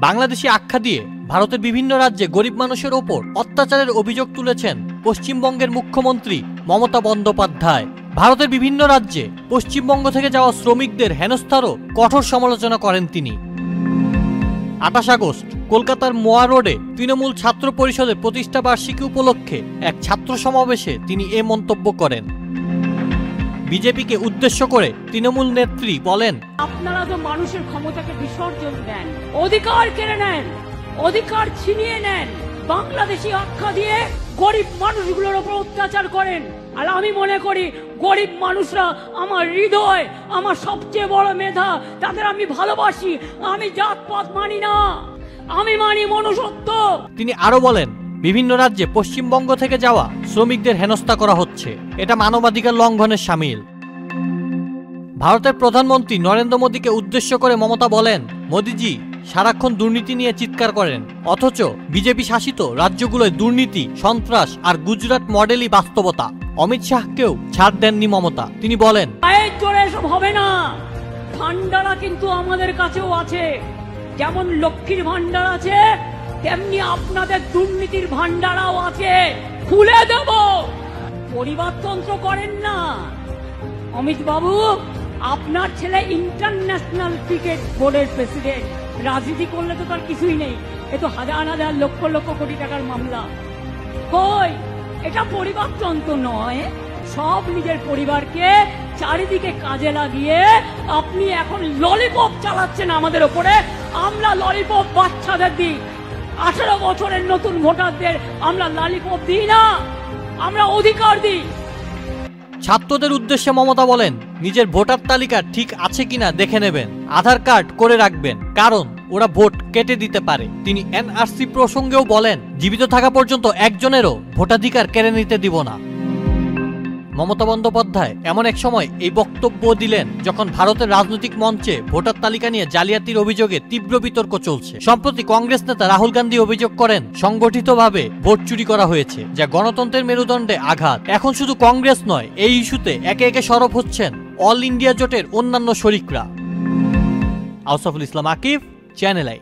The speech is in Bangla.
বাংলাদেশি আখ্যা দিয়ে ভারতের বিভিন্ন রাজ্যে গরিব মানুষের ওপর অত্যাচারের অভিযোগ তুলেছেন পশ্চিমবঙ্গের মুখ্যমন্ত্রী মমতা বন্দ্যোপাধ্যায়। ভারতের বিভিন্ন রাজ্যে পশ্চিমবঙ্গ থেকে যাওয়া শ্রমিকদের হেনস্থারও কঠোর সমালোচনা করেন তিনি। 28 আগস্ট কলকাতার মোয়া রোডে তৃণমূল ছাত্র পরিষদের প্রতিষ্ঠা বার্ষিকী উপলক্ষে এক ছাত্র সমাবেশে তিনি এ মন্তব্য করেন। বিজেপিকে উদ্দেশ্য করে তৃণমূল নেত্রী বলেন, আপনারা তো মানুষের ক্ষমতাকে বিসর্জন দেন, অধিকার কেড়ে নেন, অধিকার ছিনিয়ে নেন, বাংলাদেশি আখ্যা দিয়ে গরিব মানুষগুলোর উপর অত্যাচার করেন। আর আমি মনে করি গরিব মানুষরা আমার হৃদয়, আমার সবচেয়ে বড় মেধা, তাদের আমি ভালোবাসি। আমি জাতপাত মানি না, আমি মানি মনুষ্যত্ব। তিনি আরো বলেন, বিভিন্ন রাজ্যে পশ্চিমবঙ্গ থেকে যাওয়া শ্রমিকদের হেনস্থা করা হচ্ছে, এটা মানবাধিকার লঙ্ঘনের শামিল। ভারতের প্রধানমন্ত্রী নরেন্দ্র মোদীকে উদ্দেশ্য করে মমতা বলেন, মোদীজি সারাক্ষণ দুর্নীতি নিয়ে চিৎকার করেন, অথচ বিজেপি শাসিত রাজ্যগুলোয় দুর্নীতি, সন্ত্রাস আর গুজরাট মডেলই বাস্তবতা। অমিত শাহকেও ছাড় দেননি মমতা। তিনি বলেন, এসব হবে না, ভান্ডারা কিন্তু আমাদের কাছেও আছে। যেমন লক্ষ্মীর ভান্ডার আছে, তেমনি আপনাদের দুর্নীতির ভান্ডারাও আছে, খুলে দেব। পরিবারতন্ত্র করেন না অমিত বাবু। আপনার ছেলে ইন্টারন্যাশনাল ক্রিকেট বোর্ডের প্রেসিডেন্ট, রাজনীতি করলে তো তার কিছুই নেই। এ তো হাজার হাজার লক্ষ লক্ষ কোটি টাকার মামলা। কই, এটা পরিবারতন্ত্র নয়। সব নিজের পরিবারকে চারিদিকে কাজে লাগিয়ে আপনি এখন ললিপপ চালাচ্ছেন আমাদের ওপরে। আমরা ললিপপ বাচ্চাদের দিই, 18 বছরের নতুন ভোটারদের আমরা ললিপপ দিই না, আমরা অধিকার দিই। ছাত্রদের উদ্দেশ্যে মমতা বলেন, নিজের ভোটার তালিকা ঠিক আছে কিনা দেখে নেবেন, আধার কার্ড করে রাখবেন, কারণ ওরা ভোট কেটে দিতে পারে। তিনি এনআরসি প্রসঙ্গেও বলেন, জীবিত থাকা পর্যন্ত একজনেরও ভোটাধিকার কেড়ে নিতে দিব না। মমতা বন্দ্যোপাধ্যায় এমন এক সময় এই বক্তব্য দিলেন যখন ভারতের রাজনৈতিক মঞ্চে ভোটার তালিকা নিয়ে জালিয়াতির অভিযোগে তীব্র বিতর্ক চলছে। সম্প্রতি কংগ্রেস নেতা রাহুল গান্ধী অভিযোগ করেন, সংগঠিতভাবে ভোট চুরি করা হয়েছে, যা গণতন্ত্রের মেরুদণ্ডে আঘাত। এখন শুধু কংগ্রেস নয়, এই ইস্যুতে একে একে সরব হচ্ছেন অল ইন্ডিয়া জোটের অন্যান্য শরিকরা। আউসাফুল ইসলাম আকিব, চ্যানেল আই।